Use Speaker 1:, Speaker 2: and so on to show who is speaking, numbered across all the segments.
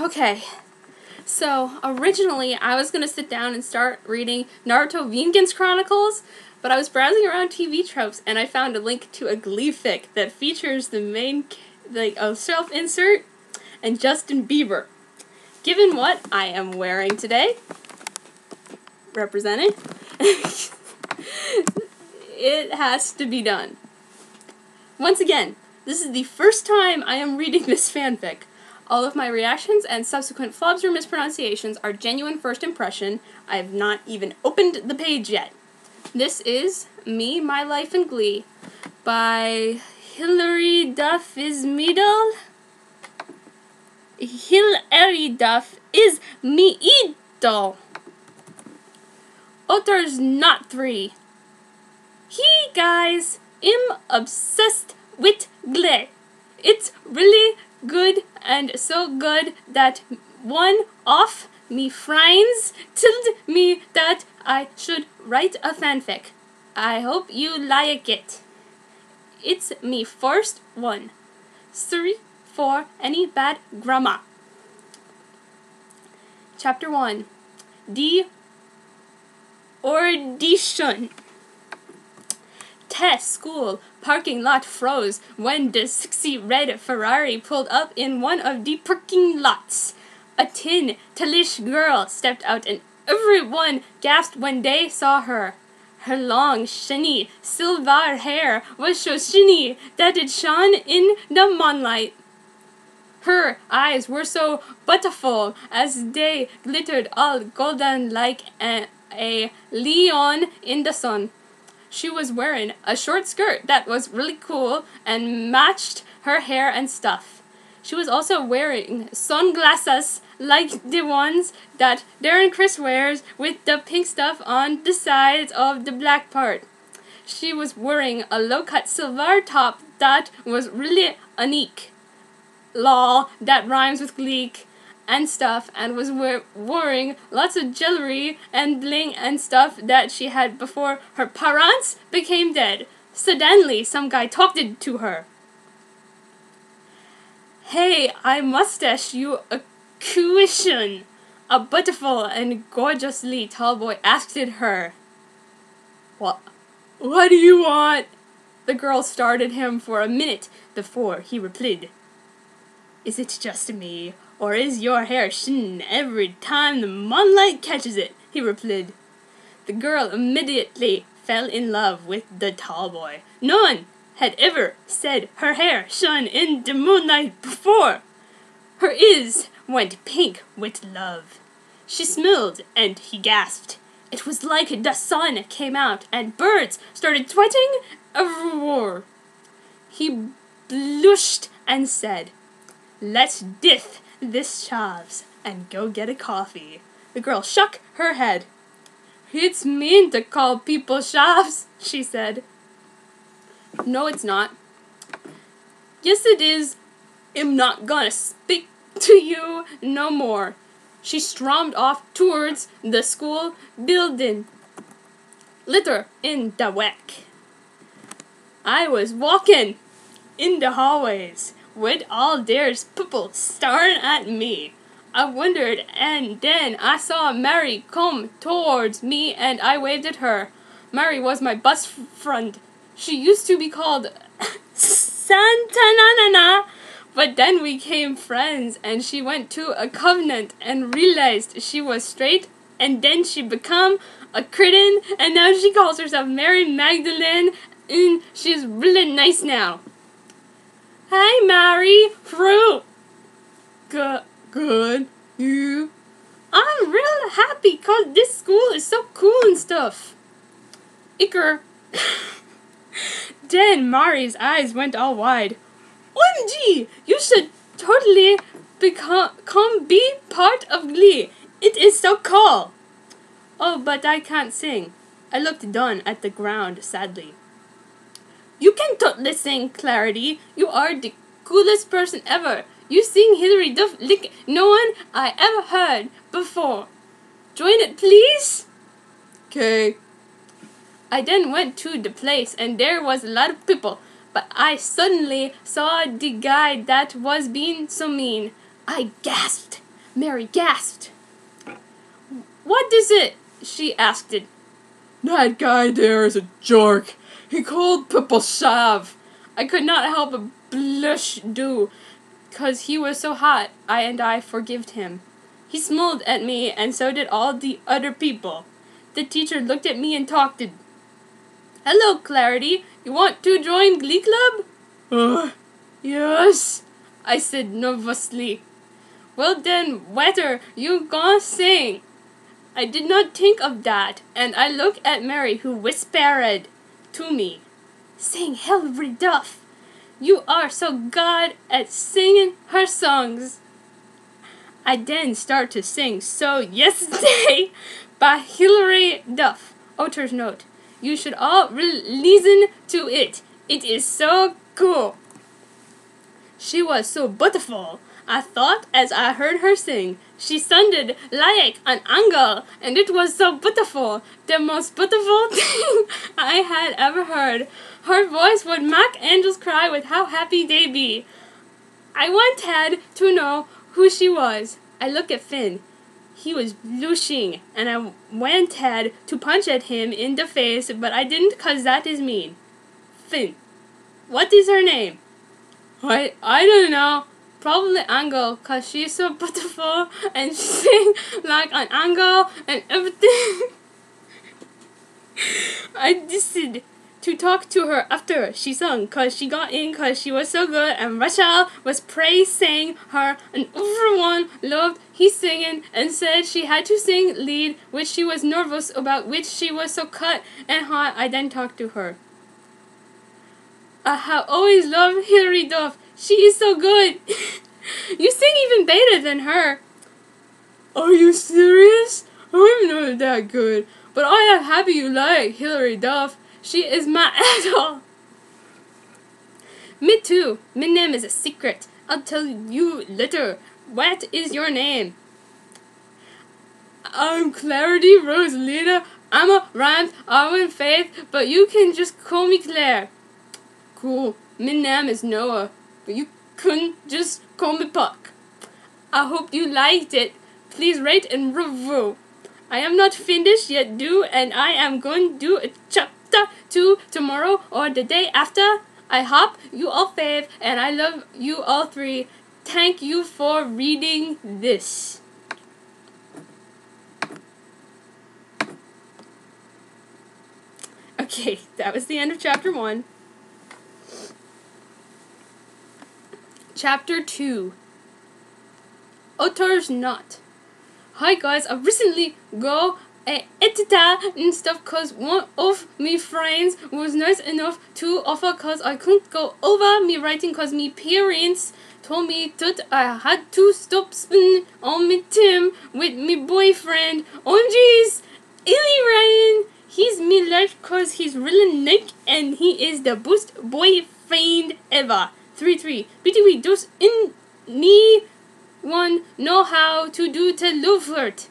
Speaker 1: Okay, so originally I was going to sit down and start reading Naruto Vingan's Chronicles, but I was browsing around TV tropes and I found a link to a Glee fic that features the main, self-insert and Justin Bieber. Given what I am wearing today, represented, it has to be done. Once again, this is the first time I am reading this fanfic. All of my reactions and subsequent flubs or mispronunciations are genuine first impression. I have not even opened the page yet. This is Me, My Life in Glee by Hilary Duff is Middle. Hilary Duff is me idol. Authors not 3. He guys am obsessed with Glee. It's really good and so good that one of me friends told me that I should write a fanfic. I hope you like it. It's me first one. Sorry for any bad grammar. Chapter 1. The Audition. Test school parking lot froze when the sexy red Ferrari pulled up in one of the parking lots. A tin Talish girl stepped out and everyone gasped when they saw her. Her long, shiny, silver hair was so shiny that it shone in the moonlight. Her eyes were so beautiful as they glittered all golden like a leon in the sun. She was wearing a short skirt that was really cool and matched her hair and stuff. She was also wearing sunglasses like the ones that Darren Criss wears with the pink stuff on the sides of the black part. She was wearing a low-cut silver top that was really unique. Lol, that rhymes with gleek and stuff, and was wearing lots of jewelry and bling and stuff that she had before her parents became dead. Suddenly, some guy talked to her. Hey, I mustache you a question. A beautiful and gorgeously tall boy asked her. What do you want? The girl stared at him for a minute before he replied. Is it just me, or is your hair shine every time the moonlight catches it? He replied. The girl immediately fell in love with the tall boy. No one had ever said her hair shone in the moonlight before. Her eyes went pink with love. She smiled and he gasped. It was like the sun came out and birds started tweeting everywhere. He blushed and said, Let's dith this shavs and go get a coffee. The girl shook her head. It's mean to call people shavs, she said. No, it's not. Yes, it is. I'm not gonna speak to you no more. She stormed off towards the school building. Later in the week, I was walking in the hallways with all there's people staring at me. I wondered, and then I saw Mary come towards me and I waved at her. Mary was my best friend. She used to be called Santanana, but then we became friends and she went to a convent and realized she was straight, and then she became a Christian and now she calls herself Mary Magdalene and she's really nice now. Hey, Mary, fruit. Good. You? I'm real happy because this school is so cool and stuff. Iker. Then Mari's eyes went all wide. OMG, you should totally come be part of Glee. It is so cool. Oh, but I can't sing. I looked down at the ground sadly. You can totally sing, Clarity. You are the coolest person ever. You sing Hilary Duff like no one I ever heard before. Join it, please? Okay. I then went to the place and there was a lot of people, but I suddenly saw the guy that was being so mean. I gasped. Mary gasped. What is it? She asked it.
Speaker 2: That guy there is a jerk. He called people sav.
Speaker 1: I could not help but blush do, 'cause he was so hot, I forgived him. He smiled at me, and so did all the other people. The teacher looked at me and talked. Hello, Clarity. You want to join Glee Club?
Speaker 2: Yes,
Speaker 1: I said nervously. Well then, whether you gonna sing? I did not think of that, and I looked at Mary, who whispered to me, Sing Hilary Duff. You are so good at singing her songs. I then start to sing So Yesterday by Hilary Duff. Author's note. You should all listen to it. It is so cool. She was so beautiful, I thought as I heard her sing. She sounded like an angel, and it was so beautiful. The most beautiful thing I had ever heard. Her voice would make angels cry with how happy they be. I wanted to know who she was. I looked at Finn. He was blushing, and I wanted to punch at him in the face, but I didn't 'cause that is mean. Finn, what is her name? I don't know. Probably Angel, 'cause she's so beautiful and she sings like an angel and everything. I decided to talk to her after she sung, 'cause she got in 'cause she was so good, and Rachel was praising her, and everyone loved his singing and said she had to sing lead, which she was nervous about, which she was so cut and hot. I then talked to her. I have always loved Hilary Duff. She is so good. You sing even better than her.
Speaker 2: Are you serious? I'm not that good, but I am happy you like Hilary Duff.
Speaker 1: She is my idol. Me too. My name is a secret. I'll tell you later. What is your name?
Speaker 2: I'm Clarity Rosalina. I'm a rhymed Arwen Faith, but you can just call me Claire.
Speaker 1: Cool. My name is Noah, but you can just call me Puck. I hope you liked it. Please rate and review. I am not finished yet, and I am going to do a chapter 2 tomorrow or the day after. I hope you all fave, and I love you all 3. Thank you for reading this. Okay, that was the end of chapter 1. Chapter 2. Author's Note. Hi guys, I recently go editor and stuff 'cause one of me friends was nice enough to offer 'cause I couldn't go over me writing 'cause me parents told me that I had to stop spending on me time with me boyfriend. OMG's Illy Ryan. He's me like 'cause he's really nice and he is the best boyfriend ever. 3-3. BTW does anyone know how to do the love flirt?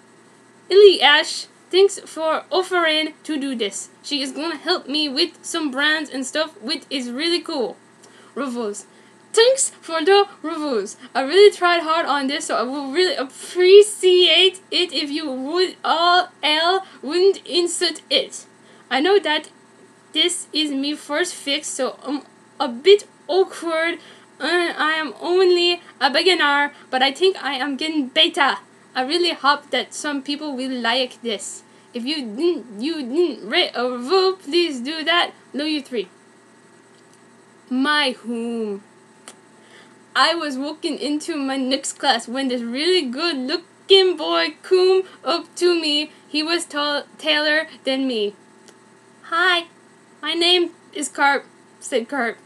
Speaker 1: Illy Ash, thanks for offering to do this. She is gonna help me with some brands and stuff, which is really cool. Reviews. Thanks for the reviews. I really tried hard on this, so I would really appreciate it if you would wouldn't insert it. I know that this is me first fix, so I'm a bit awkward. I am only a beginner, but I think I am getting better. I really hope that some people will like this. If you didn't rate a review, please do that. Love you 3. My home. I was walking into my next class when this really good looking boy came up to me. He was taller than me. Hi, my name is Carp, said Carp.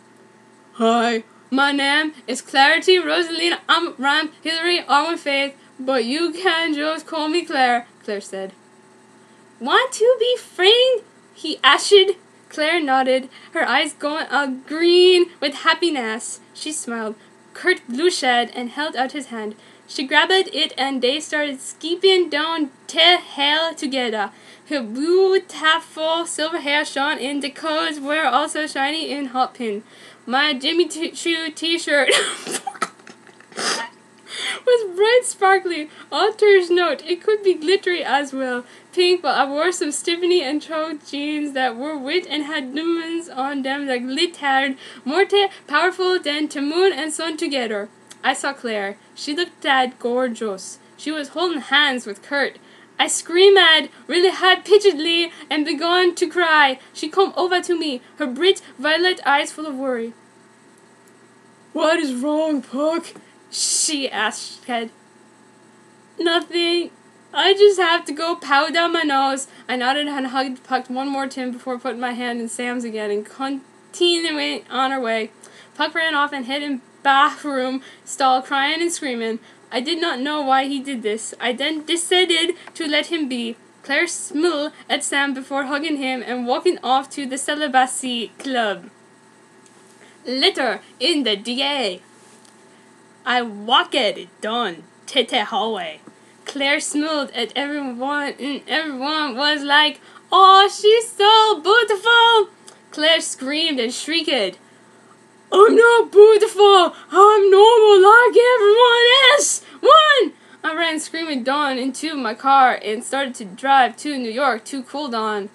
Speaker 2: Hi,
Speaker 1: my name is Clarity Rosalina. I'm Ram Hillary Arwen Faith, but you can just call me Claire, Claire said. Want to be friend? He asked. Claire nodded, her eyes going green with happiness. She smiled. Kurt blushed and held out his hand. She grabbed it and they started skipping down the hill together. Her beautiful silver hair shone and the colors were also shiny and hot pink. My Jimmy Choo t-shirt was bright, sparkly. Author's note: it could be glittery as well. Pink, but I wore some Tiffany and Choke jeans that were wet and had diamonds on them that glittered, more powerful than the moon and sun together. I saw Claire. She looked that gorgeous. She was holding hands with Kurt. I screamed really high-pitchedly and began to cry. She came over to me, her bright violet eyes full of worry.
Speaker 2: What is wrong, Puck?
Speaker 1: She asked. Nothing. I just have to go powder my nose. I nodded and hugged Puck one more time before putting my hand in Sam's again and continuing on our way. Puck ran off and hid in bathroom stall crying and screaming. I did not know why he did this. I then decided to let him be. Claire smiled at Sam before hugging him and walking off to the celibacy club. Later in the DA. I walked down the hallway. Claire smiled at everyone and everyone was like, "Oh, she's so beautiful!" Claire screamed and shrieked, "I'm not beautiful! I'm normal like everyone else! One!" I ran screaming down into my car and started to drive to New York to cool down.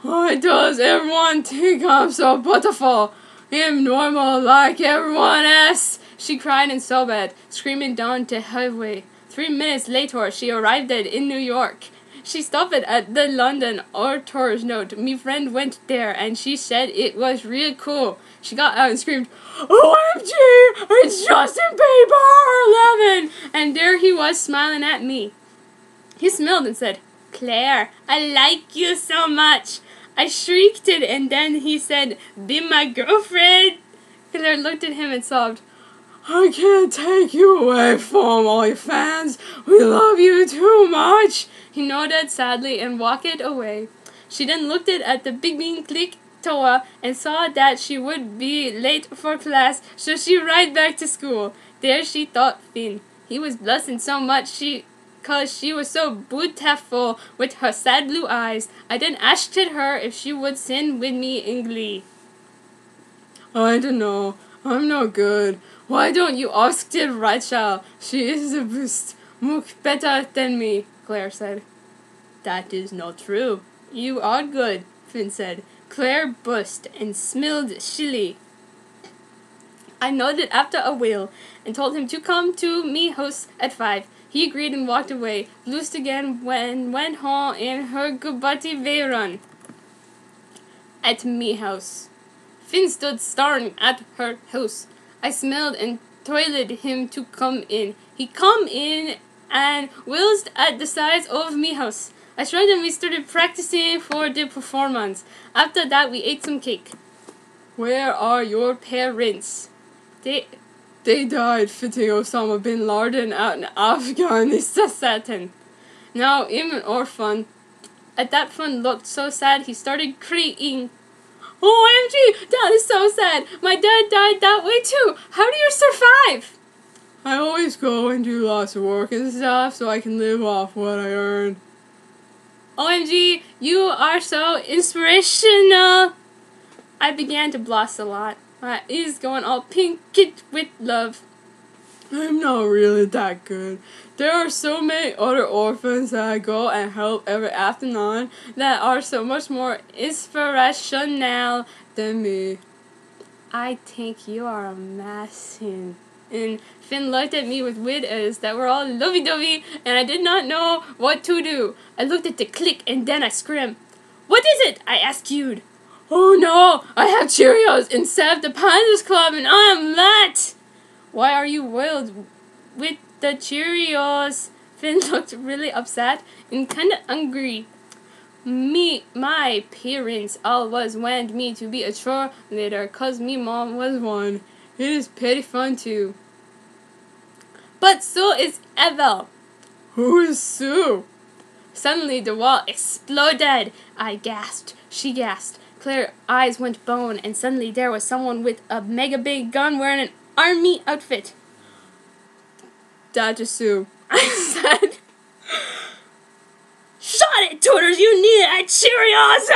Speaker 2: Why does everyone think I'm so beautiful? I'm normal like everyone else!
Speaker 1: She cried and sobbed, screaming down the highway. 3 minutes later, she arrived in New York. She stopped at the London Author's Note. My friend went there, and she said it was real cool. She got out and screamed, "OMG! It's Justin Bieber 11!" And there he was smiling at me. He smiled and said, "Claire, I like you so much." I shrieked it, and then he said, "Be my girlfriend." Claire looked at him and sobbed,
Speaker 2: "I can't take you away from all your fans. We love you too much."
Speaker 1: He nodded sadly and walked away. She then looked at the big bean gleek toa and saw that she would be late for class, so she ran back to school. There she thought Finn. He was blushing so much because she was so beautiful with her sad blue eyes. I then asked her if she would sing with me in Glee.
Speaker 2: "I don't know. I'm not good. Why don't you ask Rachel? She is the best, much better than me," Claire said.
Speaker 1: "That is not true. You are good," Finn said. Claire blushed and smiled chilly. I nodded after a while and told him to come to me house at 5. He agreed and walked away. Blushed again when went home in her goodbye run. At me house. Finn stood staring at her house. I smiled and told him to come in. He come in and whilst at the size of me house. I shrugged and we started practicing for the performance. After that, we ate some cake.
Speaker 2: "Where are your parents?"
Speaker 1: They
Speaker 2: died fighting Osama bin Laden out in Afghanistan.
Speaker 1: Now I'm an orphan. At that fun looked so sad he started crying. "OMG, that is so sad. My dad died that way too. How do you survive?"
Speaker 2: "I always go and do lots of work and stuff so I can live off what I earn."
Speaker 1: "OMG, you are so inspirational." I began to blush a lot. My eyes going all pink with love.
Speaker 2: "I'm not really that good. There are so many other orphans that I go and help every afternoon that are so much more inspirational than me."
Speaker 1: "I think you are amazing." And Finn looked at me with weird eyes that were all lovey-dovey, and I did not know what to do. I looked at the click, and then I screamed. "What is it?" I asked you.
Speaker 2: "Oh no, I have Cheerios instead of the Pandas Club, and I am late."
Speaker 1: "Why are you wild with the Cheerios?" Finn looked really upset and kind of angry. My parents always wanted me to be a cheerleader cause me mom was one.
Speaker 2: It is pretty fun too.
Speaker 1: But so is Ethel.
Speaker 2: Who is Sue?
Speaker 1: Suddenly the wall exploded. I gasped. She gasped. Claire's eyes went bone, and suddenly there was someone with a mega big gun wearing an army outfit.
Speaker 2: "That is Sue,"
Speaker 1: I said. "Shut it, Tutors! You need a Cheerios!"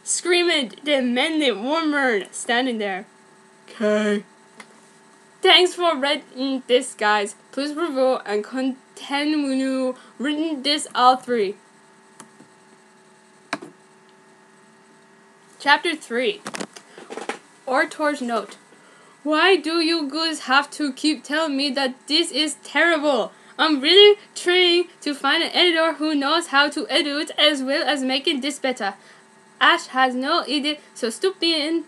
Speaker 1: screamed the manly woman standing there.
Speaker 2: "Okay." Thanks for reading this, guys. Please review and continue reading this all 3. Chapter 3. Orator's Note. Why do you guys have to keep telling me that this is terrible? I'm really trying to find an editor who knows how to edit as well as making this better. Ash has no idea, so stop being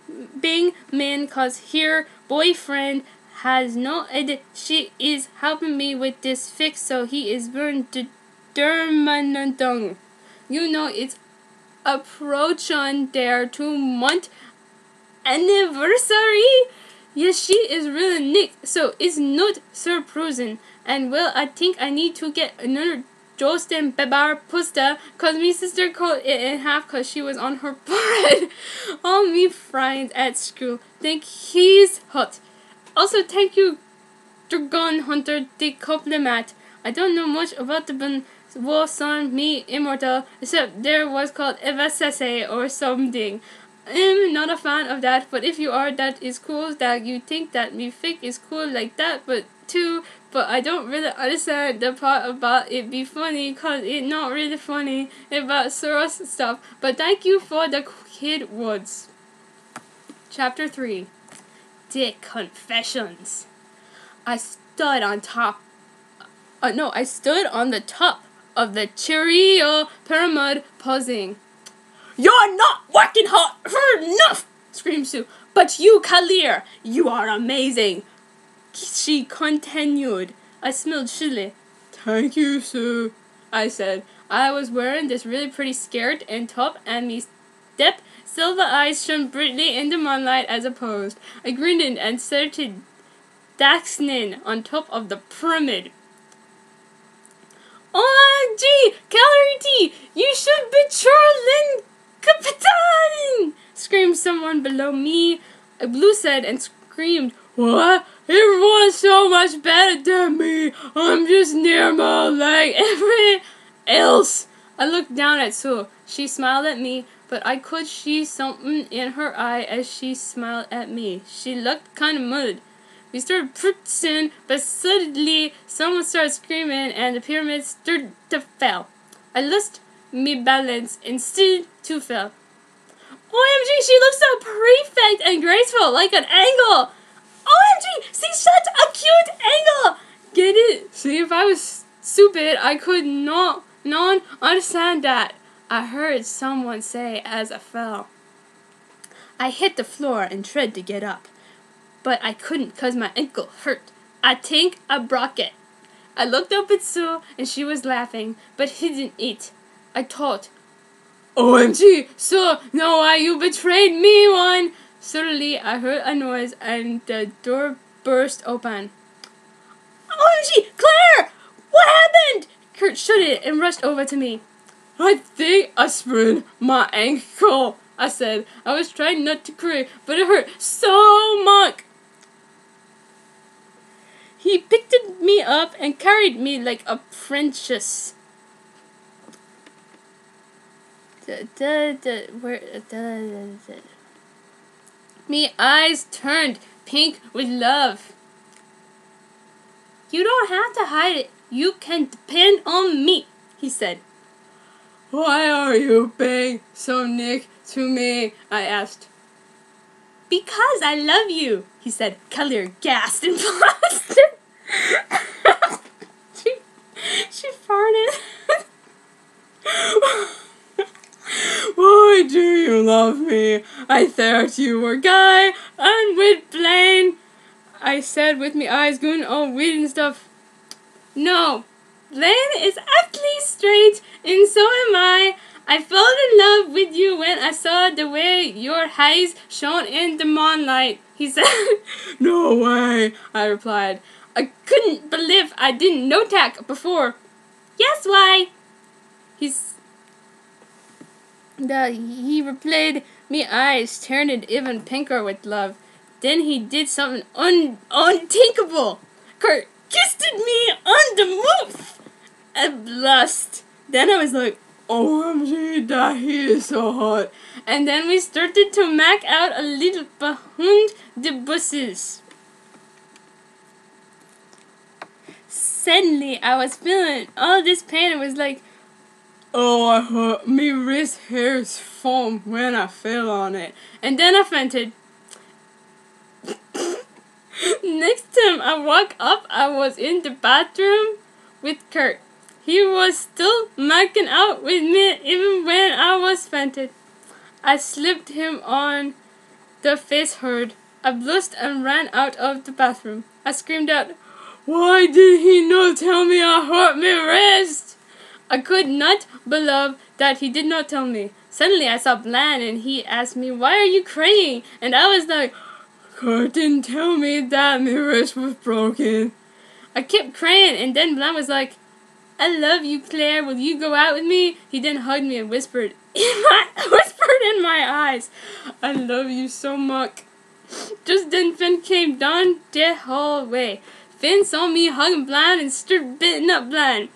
Speaker 2: mean cause her boyfriend has no idea. She is helping me with this fix, so he is very determined. You know it's approaching their 2-month anniversary. Yes, she is really neat, so it's not surprising. And well, I think I need to get another Justin Bieber poster, cause my sister cut it in half cause she was on her period. All me friends at school think he's hot. Also, thank you, Dragon Hunter, the compliment. I don't know much about the was on me immortal, except there was called Eva Sese or something. I'm not a fan of that, but if you are, that is cool that you think that me fic is cool like that, but I don't really understand the part about it be funny, cause it not really funny about Soros stuff, but thank you for the kid words. Chapter 3. Dick Confessions. I stood on the top of the Cheerio pyramid posing. You're not working hard enough, screamed Sue. But you, Kalir, you are amazing. She continued. I smiled shitty. Thank you, Sue, I said. I was wearing this really pretty skirt and top, and me step silver eyes shone brightly in the moonlight as I posed. I grinned and started dancing on top of the pyramid. OMG, Calorie T, you should be Charlene Capitan! Screamed someone below me. I blew said and screamed, what? Everyone's so much better than me. I'm just near my leg. Everyone else. I looked down at Sue. She smiled at me, but I could see something in her eye as she smiled at me. She looked kind of mad. We started practicing, but suddenly someone started screaming and the pyramid started to fall. I lost me balance and stood to fell. OMG, she looks so perfect and graceful, like an angle. OMG, see such a cute angle. Get it? See, if I was stupid, I could not understand that. I heard someone say as I fell. I hit the floor and tried to get up, but I couldn't cause my ankle hurt. I think I broke it. I looked up at Sue and she was laughing, but he didn't eat. I thought, OMG, Sue, no why you betrayed me one. Suddenly I heard a noise and the door burst open. OMG, Claire! What happened? Kurt shut it and rushed over to me. I think I sprained my ankle, I said. I was trying not to cry, but it hurt so much. He picked me up and carried me like a princess. Me eyes turned pink with love. You don't have to hide it. You can depend on me, he said. Why are you being so nick to me? I asked. Because I love you, he said. Kalir gasped and paused. she farted. Why do you love me? I thought you were guy. I'm with Blaine, I said with me eyes going all weird and stuff. No, Blaine is actually straight, and so am I. I fell in love with you when I saw the way your eyes shone in the moonlight, he said. No way, I replied. I couldn't believe I didn't know that before. Yes, why? He replied, me eyes turned even pinker with love. Then he did something unthinkable. Kurt kissed me on the mouth. I blushed. Then I was like, OMG, that he is so hot. And then we started to make out a little behind the bushes.
Speaker 1: Suddenly, I was feeling all this pain and was like,
Speaker 2: Oh, I hurt me wrist hairs foam when I fell on it.
Speaker 1: and then I fainted. Next time I woke up, I was in the bathroom with Kurt. He was still making out with me even when I was fainted. I slipped him on the face hard. I blushed and ran out of the bathroom. I screamed out,
Speaker 2: Why did he not tell me I hurt my wrist?
Speaker 1: I could not believe that he did not tell me. Suddenly I saw Bland and he asked me, why are you crying? And I was like,
Speaker 2: Kurt didn't tell me that my wrist was broken.
Speaker 1: I kept crying and then Bland was like, I love you, Claire. Will you go out with me? He then hugged me and whispered in my eyes,
Speaker 2: I love you so much.
Speaker 1: Just then Finn came down the hallway. Finn saw me hugging Bland and started beating up Bland.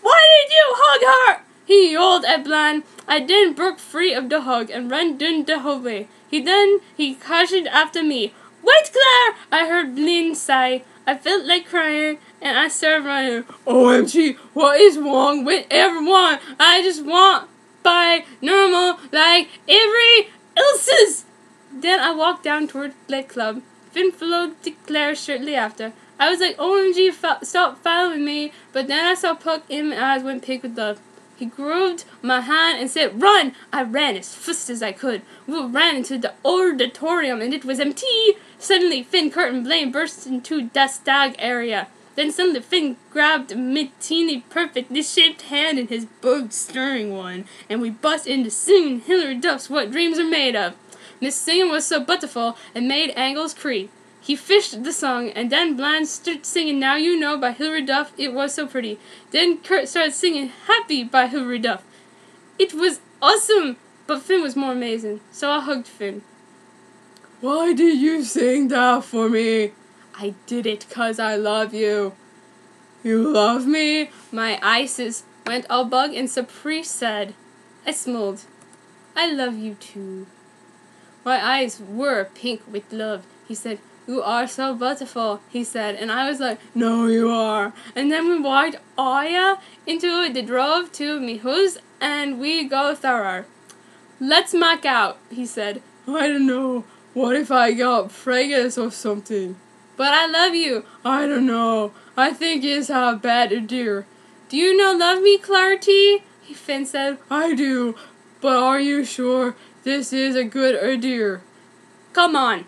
Speaker 1: Why did you hug her? He yelled at Bland. I then broke free of the hug and ran down the hallway. He cautioned after me. Wait, Claire! I heard Bland sigh. I felt like crying and I started running.
Speaker 2: OMG, what is wrong with everyone?
Speaker 1: I just want by normal like every else's. Then I walked down toward the club. Finn followed Claire shortly after. I was like, OMG, stop following me. But then I saw Puck in my eyes went pink with love. He grabbed my hand and said, run! I ran as fast as I could. We ran into the auditorium and it was empty. Suddenly, Finn, Kurt, and Blaine burst into the stag area. Then suddenly Finn grabbed a teeny perfectly shaped hand in his big stirring one. And we bust into singing Hilary Duff's What Dreams Are Made Of. This singing was so beautiful it made ankles creep. He fished the song, and then Bland started singing Now You Know by Hilary Duff. It was so pretty. Then Kurt started singing Happy by Hilary Duff. It was awesome, but Finn was more amazing, so I hugged Finn.
Speaker 2: Why did you sing that for me?
Speaker 1: I did it 'cause I love you.
Speaker 2: You love me?
Speaker 1: My eyes went all bug and surprise said. I smiled. I love you too. My eyes were pink with love. He said, you are so beautiful, he said, and I was like,
Speaker 2: no, you are.
Speaker 1: And then we walked Aya into the drove to me house, and we go thorough. Let's make out, he said.
Speaker 2: I don't know. What if I got pregnant or something?
Speaker 1: But I love you.
Speaker 2: I don't know. I think it's a bad idea.
Speaker 1: Do you not love me, Clarity? Finn said.
Speaker 2: I do, but are you sure this is a good idea?
Speaker 1: Come on.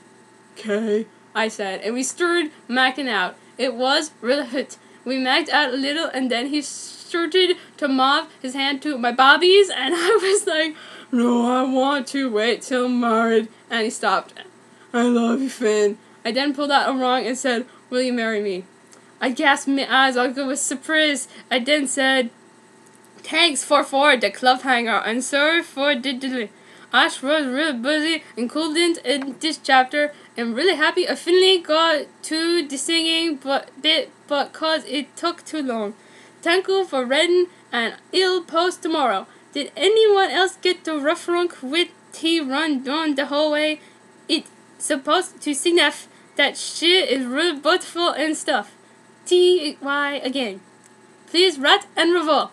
Speaker 2: 'Kay,
Speaker 1: I said, and we started making out. It was really hot. We macked out a little, and then he started to move his hand to my bobbies, and I was like,
Speaker 2: no, I want to wait till I'm married.
Speaker 1: And he stopped.
Speaker 2: I love you, Finn.
Speaker 1: I then pulled out a ring and said, will you marry me? I gasped my eyes all good with surprise. I then said, thanks for the cliffhanger, and sorry for the delay. Ash was really busy and couldn't in this chapter. I'm really happy I finally got to the singing but cause it took too long. Thank you for reading, and I'll post tomorrow. Did anyone else get the rough runk with T run down the hallway? It's supposed to signify that she is really beautiful and stuff. T-Y again. Please write and reveal.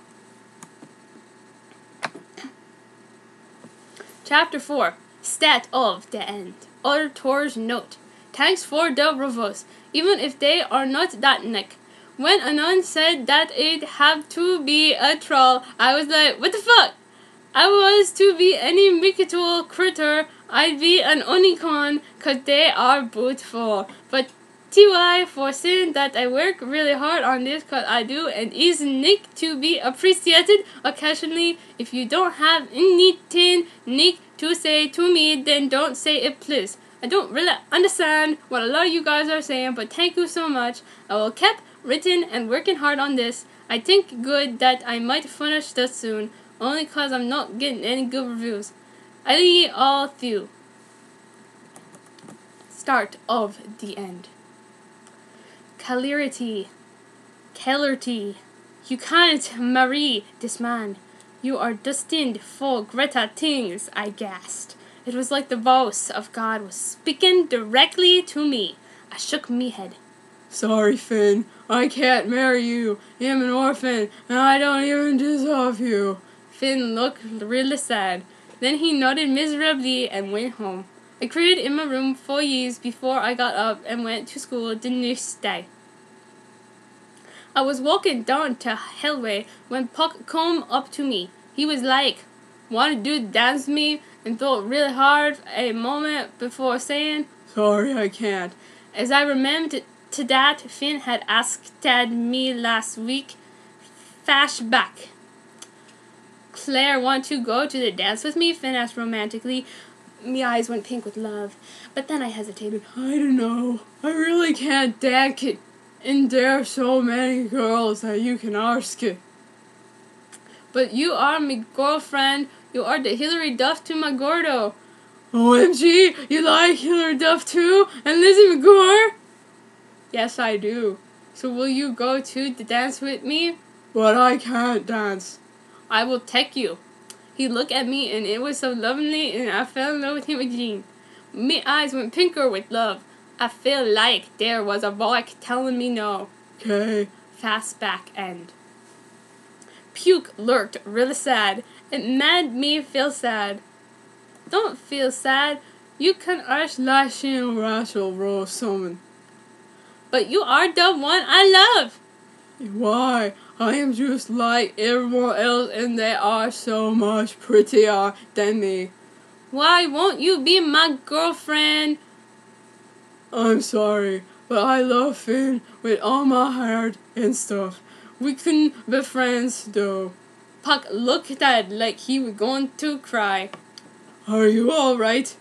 Speaker 1: Chapter 4. Stat of the end. Author's note. Thanks for the reviews, even if they are not that nick. When Anon said that it had to be a troll, I was like, what the fuck? I was to be any mythical critter, I'd be an unicorn, 'cause they are beautiful. But TY for saying that I work really hard on this, 'cause I do, and is Nick to be appreciated occasionally. If you don't have anything Nick to say to me, then don't say it, please. I don't really understand what a lot of you guys are saying, but thank you so much. I will keep written and working hard on this. I think good that I might finish this soon, only 'cause I'm not getting any good reviews. I all few. Start of the end. Clarity. You can't marry this man. You are destined for greater things, I gasped. It was like the voice of God was speaking directly to me. I shook me head.
Speaker 2: Sorry, Finn. I can't marry you. I'm an orphan, and I don't even deserve you.
Speaker 1: Finn looked really sad. Then he nodded miserably and went home. I cried in my room for years before I got up and went to school the next day. I was walking down to Hallway when Puck came up to me. He was like, "Want to do the dance with me?" and thought really hard a moment before saying,
Speaker 2: "Sorry, I can't."
Speaker 1: As I remembered to that Finn had asked me last week, flashback. "Claire, want to go to the dance with me?" Finn asked romantically. My eyes went pink with love, but then I hesitated.
Speaker 2: "I don't know. I really can't dance it. And there are so many girls that you can ask it."
Speaker 1: "But you are my girlfriend. You are the Hilary Duff to my Gordo."
Speaker 2: "OMG, you like Hilary Duff too? And Lizzie McGuire?"
Speaker 1: "Yes, I do. So will you go to the dance with me?"
Speaker 2: "But I can't dance."
Speaker 1: "I will take you." He looked at me and it was so lovely and I fell in love with him again. My eyes went pinker with love. I felt like there was a voice telling me no.
Speaker 2: "Okay."
Speaker 1: Fast back end. Puke looked really sad. It made me feel sad. Don't feel sad. You can ask
Speaker 2: Lashing Rachel Rose Summon.
Speaker 1: But you are the one I love.
Speaker 2: Why? I am just like everyone else and they are so much prettier than me.
Speaker 1: Why won't you be my girlfriend?
Speaker 2: I'm sorry, but I love Finn with all my heart and stuff. We can be friends though.
Speaker 1: Puck looked at it like he was going to cry.
Speaker 2: Are you alright?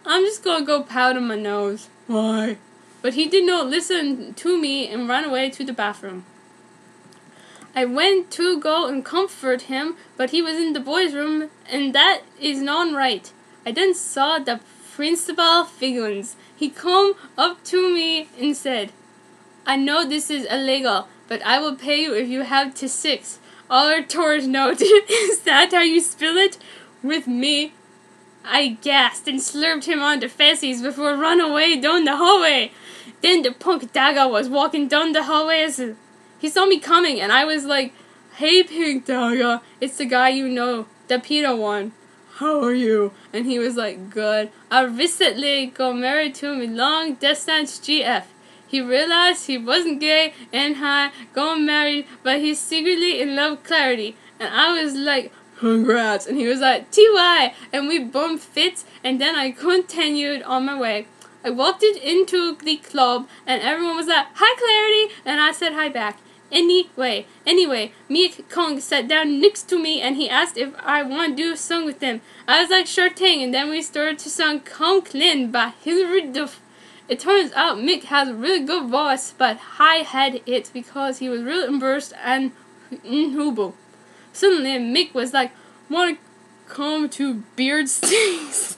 Speaker 1: I'm just gonna go powder my nose.
Speaker 2: Why?
Speaker 1: But he did not listen to me and ran away to the bathroom. I went to go and comfort him, but he was in the boys' room, and that is not right. I then saw the principal Figgins. He came up to me and said, "I know this is illegal, but I will pay you if you have to 6. Our tourist note." "Is that how you spell it?" "With me." I gasped and slurped him onto faces before running away down the hallway. Then the punk Daga was walking down the hallway as he saw me coming, and I was like, "Hey, Pink Daga, it's the guy you know, the PETA one.
Speaker 2: How are you?"
Speaker 1: And he was like, "Good. I recently got married to a long distance GF. He realized he wasn't gay and had gotten married, but he's secretly in love with Clarity." And I was like,
Speaker 2: "Congrats."
Speaker 1: and he was like, "TY," and we bumped fits, and then I continued on my way. I walked into Glee club, and everyone was like, "Hi, Clarity," and I said hi back. Anyway, Meek Kong sat down next to me, and he asked if I want to do a song with him. I was like, "Sure thing," and then we started to sing Kong Klin by Hilary Duff. It turns out Mick has a really good voice, but I had it because he was really embarrassed and inhubo. Suddenly, Mick was like, "Want to come to Beard Sticks?"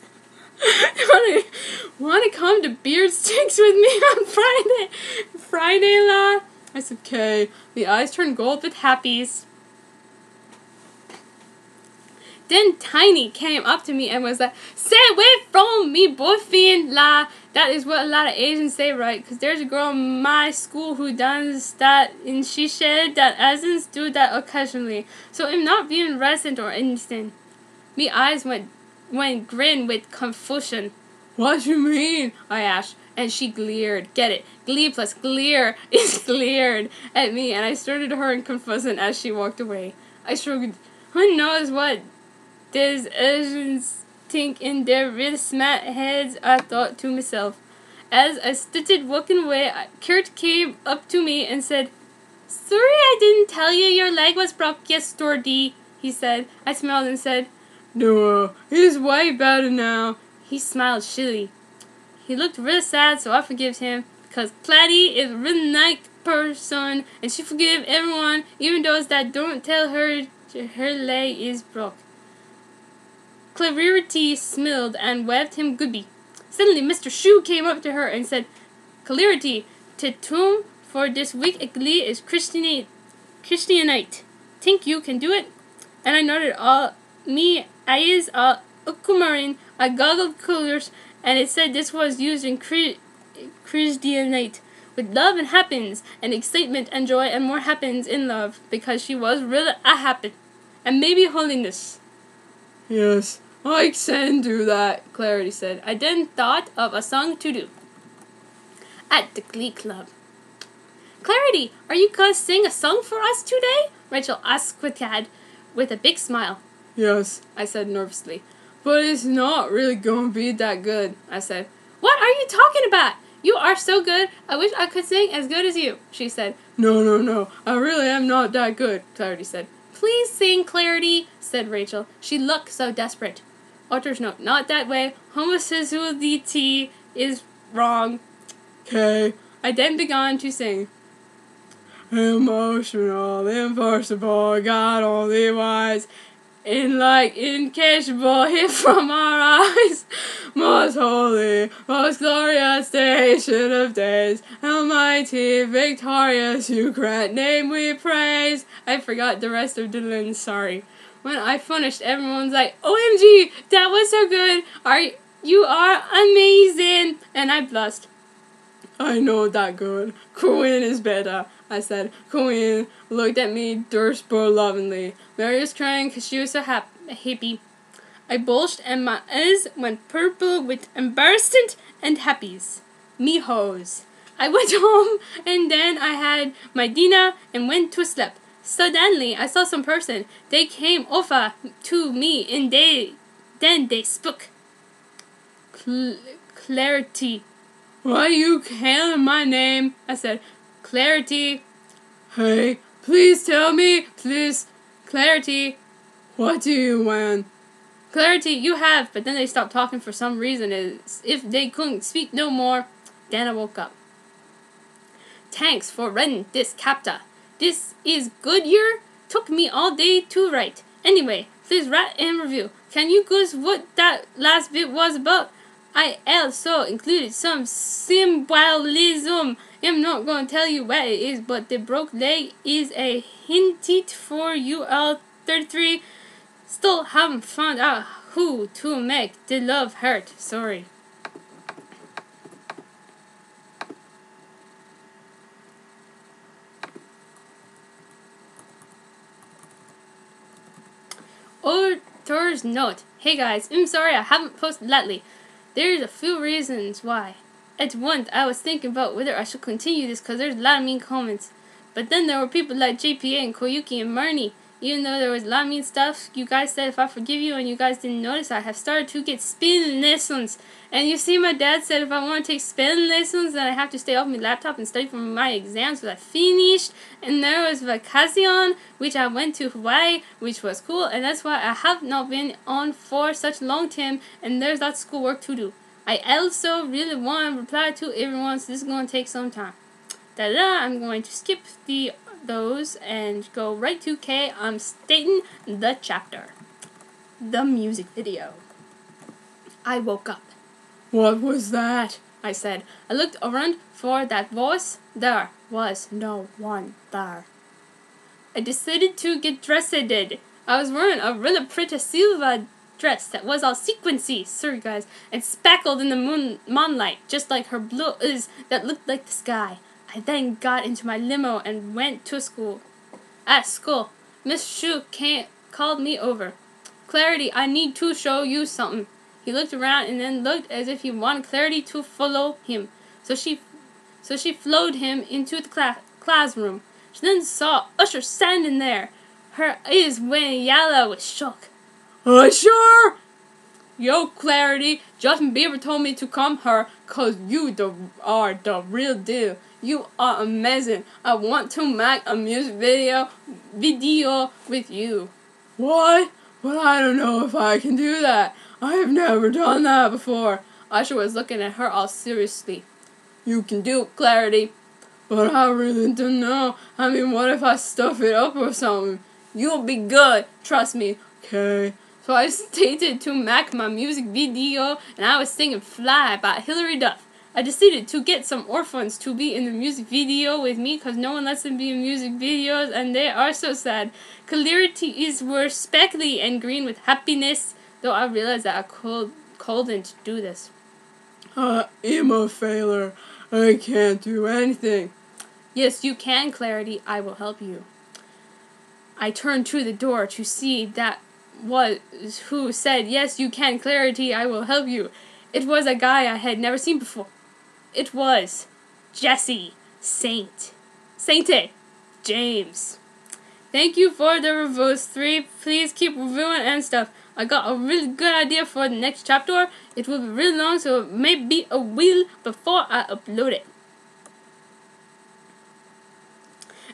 Speaker 1: Want to come to Beard Sticks with me on Friday? Friday, la? I said, "Okay." The eyes turned gold with happies. Then Tiny came up to me and was like, "Stay away from me, boyfriend, la." That is what a lot of Asians say, right? Because there's a girl in my school who does that, and she said that Asians do that occasionally. So I'm not being racist or anything. My eyes went grin with confusion.
Speaker 2: "What you mean?"
Speaker 1: I asked, and she glared. Get it? Glee plus glare is glared at me, and I stared at her in confusion as she walked away. I shrugged. Who knows what these Asians think in their real smart heads, I thought to myself. As I started walking away, Kurt came up to me and said, "Sorry I didn't tell you your leg was broke yesterday," he said. I smiled and said,
Speaker 2: "No, he's way better now."
Speaker 1: He smiled shilly. He looked really sad, so I forgive him, because Claddy is a really nice person, and she forgives everyone, even those that don't tell her her leg is broke. Clarity smiled and waved him goodbye. Suddenly, Mr. Shu came up to her and said, "Clarity, the theme for this week at Glee is Christianite. Think you can do it?" And I nodded. All me eyes are aquamarine. I goggled colors, and it said this was used in Christianite. with love and happens, and excitement and joy, and more happens in love, because she was really a happy, and maybe holiness.
Speaker 2: Yes, I can do that,
Speaker 1: Clarity said. I then thought of a song to do at the Glee Club. Clarity, are you going to sing a song for us today? Rachel asked Quitad with a big smile.
Speaker 2: Yes, I said nervously. But it's not really going to be that good, I said.
Speaker 1: What are you talking about? You are so good. I wish I could sing as good as you, she said.
Speaker 2: No. I really am not that good, Clarity said.
Speaker 1: Please sing, Clarity, said Rachel. She looked so desperate. Author's note, not that way. Homosexuality is wrong.
Speaker 2: Okay.
Speaker 1: I then began to sing.
Speaker 2: Emotional, impossible, God only wise, incapable, hid from our eyes, most holy, most glorious day, ancient of days, almighty, victorious, you grant name we praise. I forgot the rest of the line, sorry. When I finished, everyone's like, OMG, that was so good, you are amazing, and I blushed. I know that good. Queen is better, I said. Queen looked at me durstbur lovingly. Mary was crying because she was so happy. I blushed and my eyes went purple with embarrassment and happies. Me hoes. I went home and then I had my dinner and went to sleep. Suddenly I saw some person. They came over to me and then they spoke. Clarity. Why you calling my name? I said. Clarity. Hey, please tell me, please. Clarity. What do you want? Clarity, you have. But then they stopped talking for some reason, as if they couldn't speak no more. Then I woke up. Thanks for reading this chapter. This is Goodyear. Took me all day to write. Anyway, please write and review. Can you guess what that last bit was about? I also included some symbolism. I'm not going to tell you what it is, but the broke leg is a hint for you all 33. Still haven't found out who to make the love hurt. Sorry. Author's note. Hey guys, I'm sorry I haven't posted lately. There's a few reasons why. At once, I was thinking about whether I should continue this because there's a lot of mean comments. But then there were people like JPA and Koyuki and Marnie. Even though there was a lot of mean stuff, you guys said if I forgive you and you guys didn't notice, I have started to get spelling lessons. And you see, my dad said if I want to take spelling lessons, then I have to stay off my laptop and study for my exams, so I finished. And there was vacation, which I went to Hawaii, which was cool. And that's why I have not been on for such a long time. And there's lots of schoolwork to do. I also really want to reply to everyone, so this is going to take some time. I'm going to skip those and go right to K. I'm stating the chapter. The music video. I woke up. What was that? I said. I looked around for that voice. There was no one there. I decided to get dressed. I was wearing a really pretty silver dress that was all sequency, sorry guys, and speckled in the moonlight, just like her blue eyes that looked like the sky. I then got into my limo and went to school. At school, Miss Shu called me over. Clarity, I need to show you something. He looked around and then looked as if he wanted Clarity to follow him. So she followed him into the classroom. She then saw Usher standing there. Her eyes went yellow with shock. Usher! Yo, Clarity, Justin Bieber told me to come here 'cause you are the real deal. You are amazing. I want to make a music video with you. What? Well, I don't know if I can do that. I have never done that before. Usher was looking at her all seriously. You can do it, Clarity. But I really don't know. I mean, what if I stuff it up or something? You'll be good. Trust me. Okay. So I started to make my music video, and I was singing Fly by Hilary Duff. I decided to get some orphans to be in the music video with me because no one lets them be in music videos, and they are so sad. Clarity is were speckly and green with happiness, though I realized that I couldn't do this. I'm a failure. I can't do anything.
Speaker 1: Yes, you can, Clarity. I will help you. I turned to the door to see that was who said, yes, you can, Clarity. I will help you. It was a guy I had never seen before. It was Jesse Sainte James. Thank you for the reviews. 3. Please keep reviewing and stuff. I got a really good idea for the next chapter. It will be really long, so it may be a while before I upload it.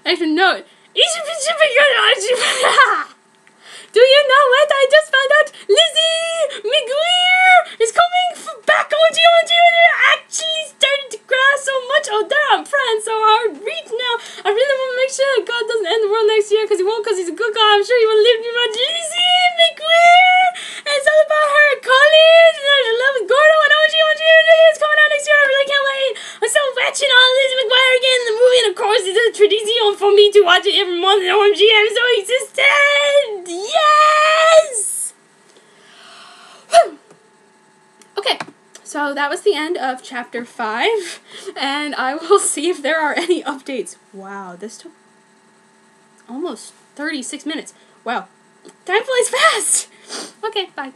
Speaker 1: Extra note. Do you know what I just found out? Lizzie McGuire is coming back on GOG, and they're actually starting to cry so much. Oh, I'm friends, so hard read now. I really want to make sure that God doesn't end the world next year, because he won't, because he's a good guy. I'm sure he will live too much. Lizzie McGuire! And it's all about her at college, and there's a love with Gordo, and OG, it's coming out next year. I really can't wait. I'm so watching all Lizzie McGuire again in the movie, and of course, it's a tradition for me to watch it every month, and OMG, I'm so excited! Yes! Whew. Okay, so that was the end of chapter 5, and I will see if there are any updates. Wow, this took almost 36 minutes. Wow, time flies fast! Okay, bye.